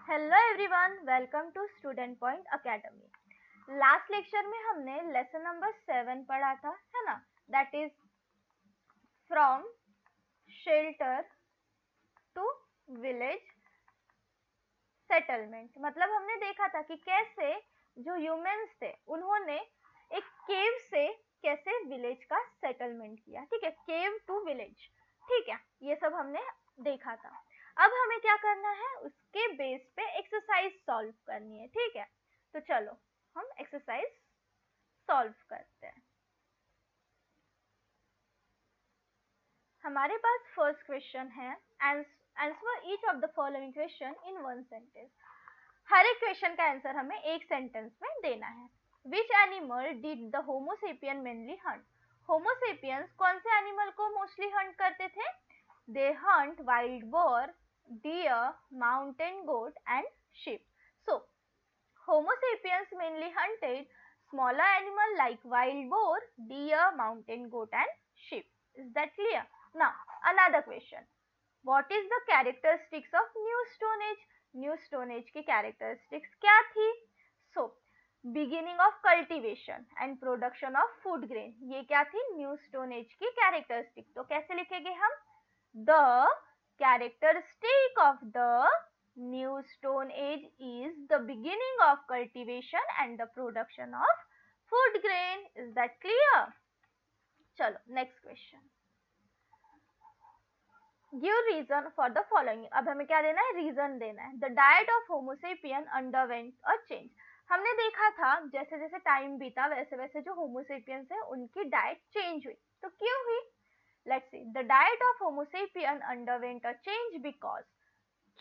Hello everyone, welcome to student point academy. Last lecture में हमने lesson number 7 पढ़ा था, है ना। That is from shelter to village settlement. मतलब हमने देखा था कि कैसे जो ह्यूमंस थे उन्होंने एक केव से कैसे विलेज का सेटलमेंट किया। ठीक है, केव टू विलेज। ठीक है, ये सब हमने देखा था। अब हमें क्या करना है, उसके बेस पे एक्सरसाइज सॉल्व करनी है। ठीक है, तो चलो हम एक्सरसाइज सॉल्व करते हैं। हमारे पास फर्स्ट क्वेश्चन है, answer each of the following question in one sentence. हर एक क्वेश्चन का आंसर हमें एक सेंटेंस में देना है। Which animal did the homo sapien mainly hunt? Homo sapiens कौन से एनिमल को मोस्टली हंट करते थे? They hunt wild boar, deer, mountain goat and sheep. So Homo sapiens mainly hunted smaller animals like wild boar, deer, mountain goat and sheep. Is that clear? Now another question. What is the characteristics of New Stone Age? New Stone Age की characteristics क्या थी? So beginning of cultivation and production of food grain. ये क्या थी? New Stone Age की characteristics. तो कैसे लिखेंगे हम? The characteristic of the New Stone Age is the beginning of cultivation and the production of food grain. Is that clear? चलो next question. Give reason for the following. अब हमें क्या देना है? रीजन देना है. The diet of Homo sapien underwent a change. हमने देखा था जैसे जैसे टाइम बीता वैसे वैसे जो Homo sapiens है उनकी डाइट चेंज हुई. तो क्यों हुई? Let's see. The diet of Homo sapien underwent a change because.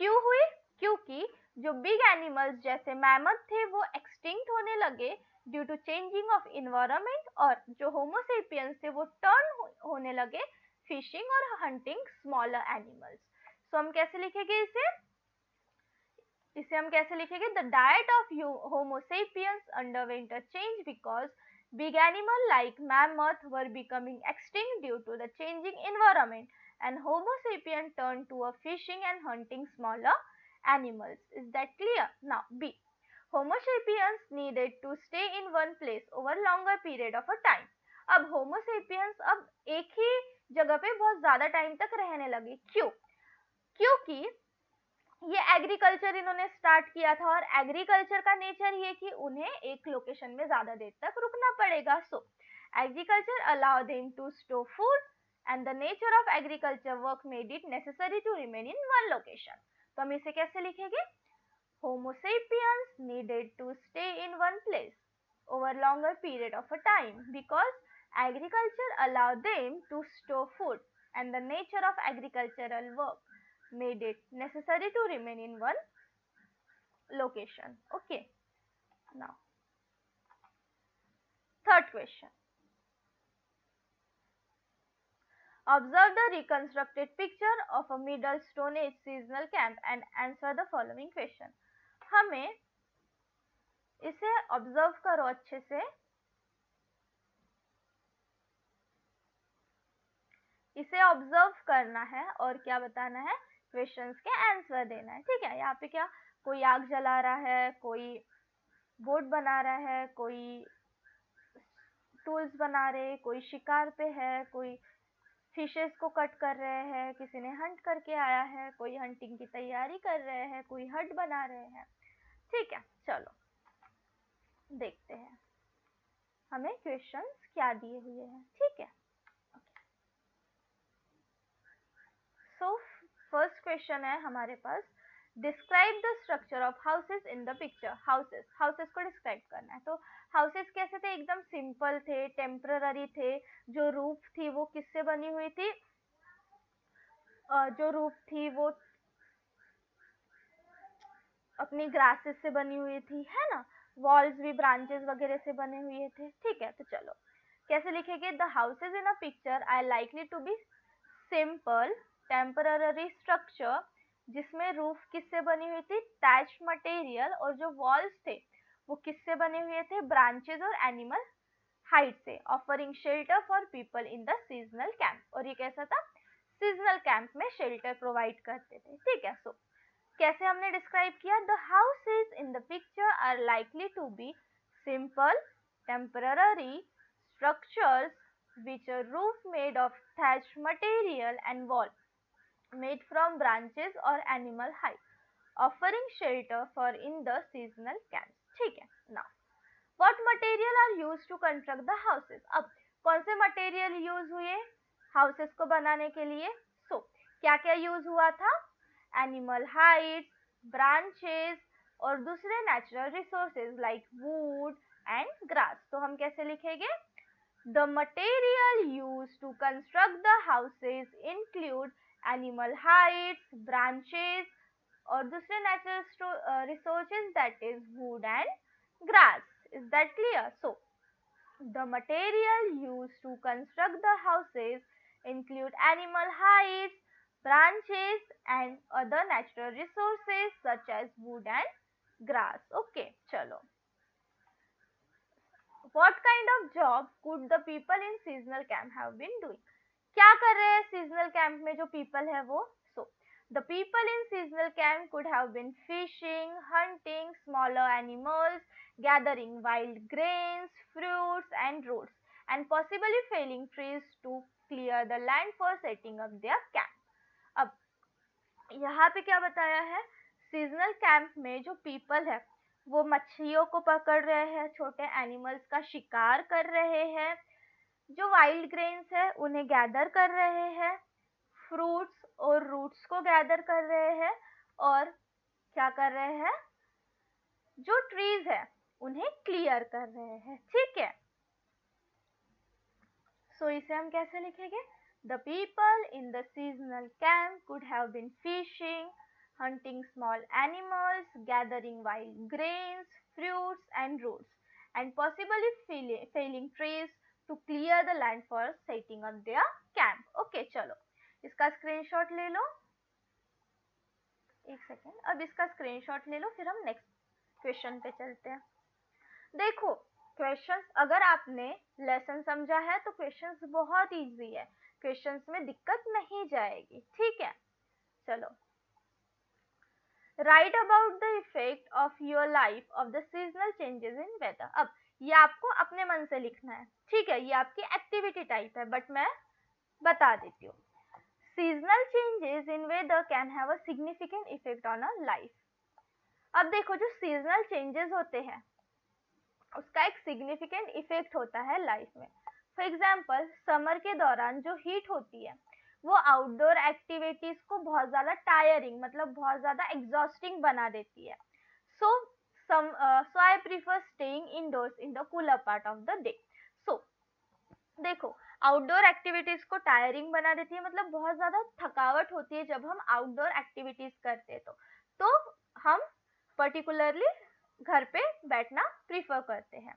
क्यों हुई? क्योंकि जो बिग एनिमल्स जैसे मैमथ थे वो एक्सटिंक्ट होने लगे due to changing of environment, और जो होमो सेपियंस थे वो टर्न होने लगे फिशिंग और हंटिंग स्मॉलर एनिमल्स. सो हम कैसे लिखेंगे इसे हम कैसे लिखेंगे? The diet of homo sapiens underwent a change because big animal like mammoth were becoming extinct due to the changing environment and Homo sapien turned to a fishing and hunting smaller animals. Is that clear? Now B. Homo sapiens needed to stay in one place over longer period of a time. अब Homo sapiens अब एक ही जगह पे बहुत ज्यादा time तक रहने लगे. क्यों? क्योंकि ये एग्रीकल्चर इन्होंने स्टार्ट किया था और एग्रीकल्चर का नेचर ये कि उन्हें एक लोकेशन में ज्यादा देर तक रुकना पड़ेगा. So agriculture allow them to store food and the nature of agriculture work made it necessary to remain in one location. तो हम इसे कैसे लिखेंगे? Homo sapiens needed to stay in one place over longer period of a time because agriculture allowed them to store food and the nature of agricultural work made it necessary to remain in one location. Okay, now third question. Observe the reconstructed picture of a middle stone age seasonal camp and answer the following question. हमें इसे observe करो अच्छे से. इसे observe करना है और क्या बताना है? क्वेश्चंस के आंसर देना है. ठीक है, यहाँ पे क्या कोई आग जला रहा है, कोई बोट बना रहा है, कोई टूल्स बना रहे, कोई शिकार पे है, कोई फिशेस को कट कर रहे हैं, किसी ने हंट करके आया है, कोई हंटिंग की तैयारी कर रहे हैं, कोई हट बना रहे हैं. ठीक है, चलो देखते हैं हमें क्वेश्चंस क्या दिए हुए हैं. ठीक है, सो फर्स्ट क्वेश्चन है हमारे पास, describe the structure of houses in the picture. Houses को डिस्क्राइब करना है. तो हाउसेस कैसे थे? एकदम सिंपल थे, टेम्पररी थे. जो रूफ थी वो किससे बनी हुई थी? जो रूफ थी वो अपनी ग्रासेस से बनी हुई थी, है ना. वॉल्स भी ब्रांचेस वगैरह से बने हुए थे. ठीक है, तो चलो कैसे लिखेंगे? The houses in a picture are likely to be simple temporary structure जिसमें रूफ किससे बनी हुई थी? Thatched material. और जो वॉल्स थे वो किससे बने हुए थे? ब्रांचेस और एनिमल हाइट से. Offering shelter for people in the seasonal camp. और ये कैसा था? सीजनल कैंप में शेल्टर प्रोवाइड करते थे. ठीक है, सो कैसे हमने डिस्क्राइब किया, the houses in the picture are likely to be simple temporary structures which a roof made of thatched material and wall made from branches or animal hide offering shelter for in the seasonal camps. ठीक है. Now what material are used to construct the houses? अब कौन से material use हुए houses को बनाने के लिए? क्या क्या यूज हुआ था? एनिमल हाइड्स, ब्रांचेस और दूसरे natural resources like would and grass. तो हम कैसे लिखेंगे? The material used to construct the houses include animal hides, branches और दूसरे natural resources that is wood and grass. Is that clear? So, the material used to construct the houses include animal hides, branches and other natural resources such as wood and grass. Okay, chalo. What kind of job could the people in seasonal camp have been doing? क्या कर रहे हैं seasonal camp में जो people है वो? So, the people in seasonal camp could have been fishing, hunting smaller animals, gathering wild grains, fruits and roots, and possibly felling trees to clear the land for setting up their camp. अब यहाँ पे क्या बताया है? Seasonal camp में जो people है वो मछलियों को पकड़ रहे हैं, छोटे एनिमल्स का शिकार कर रहे हैं, जो वाइल्ड ग्रेन्स है उन्हें गैदर कर रहे हैं, फ्रूट्स और रूट्स को गैदर कर रहे हैं और क्या कर रहे हैं? जो ट्रीज है उन्हें क्लियर कर रहे हैं. ठीक है. सो इसे हम कैसे लिखेंगे? The people in the seasonal camp could have been fishing, hunting small animals, gathering wild grains, fruits and roots, and possibly felling trees to clear the land for setting up their camp. Okay, चलो इसका screenshot ले लो. एक second, अब इसका screenshot ले लो, फिर हम next question पे चलते हैं. देखो क्वेश्चंस अगर आपने लेसन समझा है तो क्वेश्चंस बहुत इजी है, क्वेश्चंस में दिक्कत नहीं जाएगी. ठीक है. चलो, write about the effect of your life of the seasonal changes in weather. अब ये आपको अपने मन से लिखना है. ठीक है, ये आपकी एक्टिविटी टाइप है बट मैं बता देती हूँ. Seasonal changes in weather can have a significant effect on a life. अब देखो जो सीजनल चेंजेस होते हैं उसका एक सिग्निफिकेंट इफेक्ट होता है लाइफ में. फॉर एग्जाम्पल समर के दौरान जो हीट होती है वो आउटडोर एक्टिविटीज को बहुत ज़्यादा टायरिंग मतलब बहुत ज़्यादा एग्जॉस्टिंग बना देती है. So I prefer staying indoors in the cooler part of the day. So देखो आउटडोर एक्टिविटीज को टायरिंग बना देती है मतलब बहुत ज़्यादा थकावट होती है जब हम आउटडोर एक्टिविटीज करते हैं तो हम पर्टिकुलरली घर पे बैठना प्रीफर करते हैं.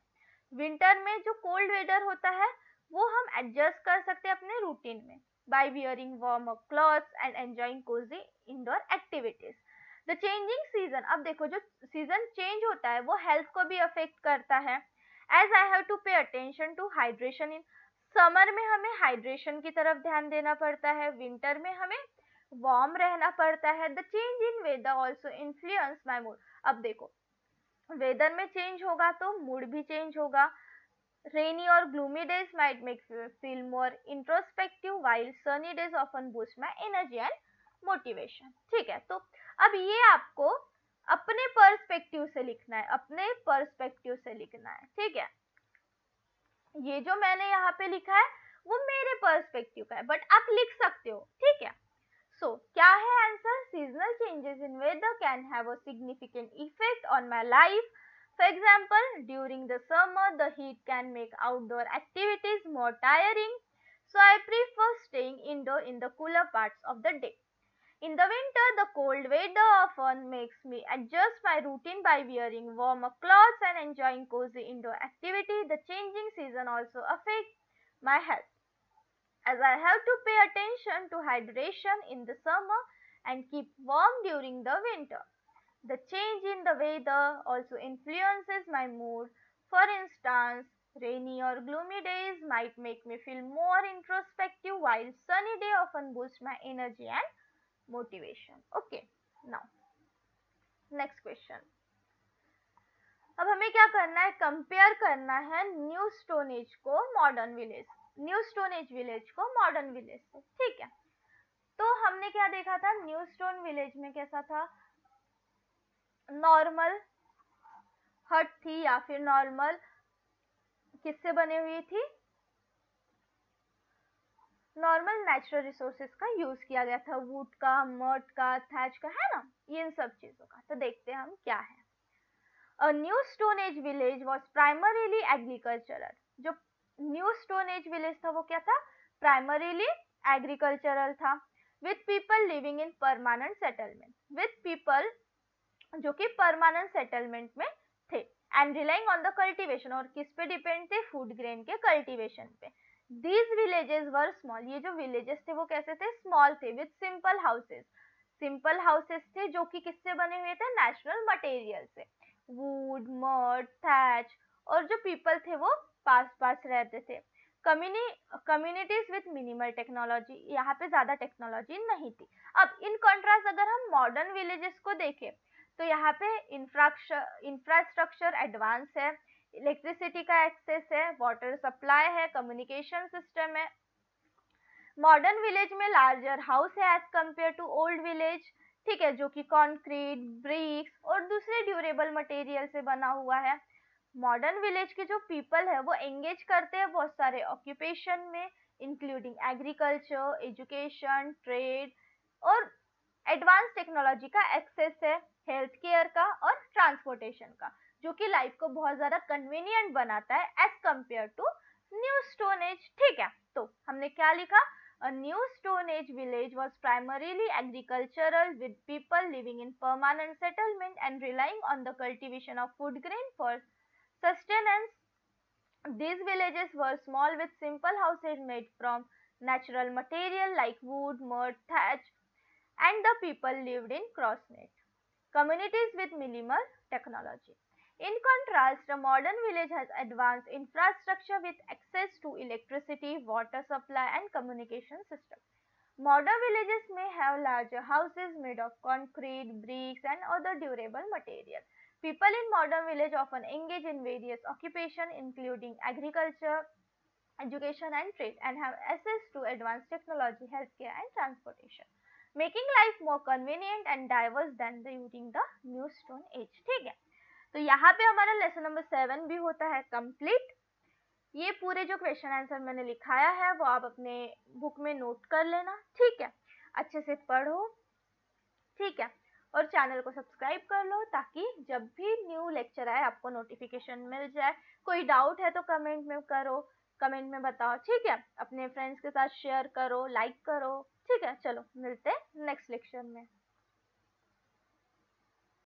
विंटर में जो कोल्ड वेदर होता है वो हम एडजस्ट कर सकते हैं अपने रूटीन में by wearing warmer clothes and enjoying cosy indoor activities. The changing season, अब देखो जो सीजन चेंज होता है वो हेल्थ को भी अफेक्ट करता है. As I have to pay attention to hydration. In summer में हमें हाइड्रेशन की तरफ ध्यान देना पड़ता है, विंटर में हमें वार्म रहना पड़ता है. The change in weather also influence my mood. अब देखो वेदर में चेंज होगा तो मूड भी चेंज होगा. रेनी और gloomy days might make feel more introspective while Sunny days often boost my energy and motivation. ठीक है, तो अब ये आपको अपने पर्सपेक्टिव से लिखना है, अपने पर्सपेक्टिव से लिखना है. ठीक है, ये जो मैंने यहाँ पे लिखा है वो मेरे पर्सपेक्टिव का है बट आप लिख सकते हो. ठीक है. So, क्या है answer? Seasonal changes in weather can have a significant effect on my life. For example, during the summer, the heat can make outdoor activities more tiring. So, I prefer staying indoor in the cooler parts of the day. In the winter, the cold weather often makes me adjust my routine by wearing warmer clothes and enjoying cozy indoor activity. The changing season also affects my health, as I have to pay attention to hydration in the summer and keep warm during the winter. The change in the weather also influences my mood. For instance, rainy or gloomy days might make me feel more introspective while sunny day often boosts my energy and motivation. Okay, now next question. अब हमें क्या करना है, compare करना है new stone as को modern village, new stone as village को modern village से। ठीक है, तो हमने क्या देखा था, न्यू स्टोन विलेज में कैसा था, नॉर्मल हट थी या फिर नॉर्मल किससे बनी हुई थी, नॉर्मल नेचुरल रिसोर्सेज का यूज किया गया था, वुड का, मड का, थैच का, है ना, इन सब चीजों का। तो देखते हैं हम क्या है। A new Stone Age village was primarily agricultural. जो न्यू स्टोन एज विलेज था वो क्या था, प्राइमरीली एग्रीकल्चरल था, with people living in permanent settlement, with people जो कि परमानेंट सेटलमेंट में थे, and relying on the cultivation, और किस पे डिपेंड थे, फूड ग्रेन के कल्टीवेशन पे। दीज विलेजेस वर स्मॉल, ये जो विलेजेस थे वो कैसे थे, स्मॉल थे, with simple houses, simple houses थे जो कि किससे बने हुए थे, नेचुरल मटेरियल से, वुड, मड, थैच, और जो पीपल थे वो पास पास रहते थे। कम्युनिटीज विथ मिनिमल टेक्नोलॉजी, यहाँ पे ज्यादा टेक्नोलॉजी नहीं थी। अब इन कॉन्ट्रास्ट अगर हम मॉडर्न विलेजेस को देखें तो यहाँ पे इंफ्रास्ट्रक्चर एडवांस है, इलेक्ट्रिसिटी का एक्सेस है, वाटर सप्लाई है, कम्युनिकेशन सिस्टम है। मॉडर्न विलेज में लार्जर हाउस है as compare to old village, ठीक है, जो कि कंक्रीट, ब्रिक्स और दूसरे ड्यूरेबल मटेरियल से बना हुआ है। मॉडर्न विलेज के जो पीपल है वो एंगेज करते हैं बहुत सारे ऑक्यूपेशन में, इंक्लूडिंग एग्रीकल्चर, एजुकेशन, ट्रेड, और एडवांस टेक्नोलॉजी का एक्सेस है, हेल्थ केयर का और ट्रांसपोर्टेशन का, जो कि लाइफ को बहुत ज्यादा कन्वीनियंट बनाता है as compare to new stone age. ठीक है, तो हमने क्या लिखा, a new stone age village was primarily agricultural with people living in permanent settlement and relying on the cultivation of food grain for sustenance. These villages were small with simple houses made from natural material like wood, mud, thatch, and the people lived in cross-net communities with minimal technology. In contrast, a modern village has advanced infrastructure with access to electricity, water supply, and communication systems. Modern villages may have larger houses made of concrete, bricks, and other durable materials. People in modern village often engage in various occupations including agriculture, education, and trade, and have access to advanced technology, healthcare, and transportation, making life more convenient and diverse than during the new stone age. ठीक है, तो यहाँ पे हमारा lesson number 7 भी होता है complete. ये पूरे जो क्वेश्चन आंसर मैंने लिखाया है वो आप अपने बुक में नोट कर लेना, ठीक है, अच्छे से पढ़ो, ठीक है, और चैनल को सब्सक्राइब कर लो ताकि जब भी न्यू लेक्चर आए आपको नोटिफिकेशन मिल जाए। कोई डाउट है तो कमेंट में करो, कमेंट में बताओ, ठीक है, अपने फ्रेंड्स के साथ शेयर करो, लाइक करो, ठीक है। चलो मिलते हैं नेक्स्ट लेक्चर में।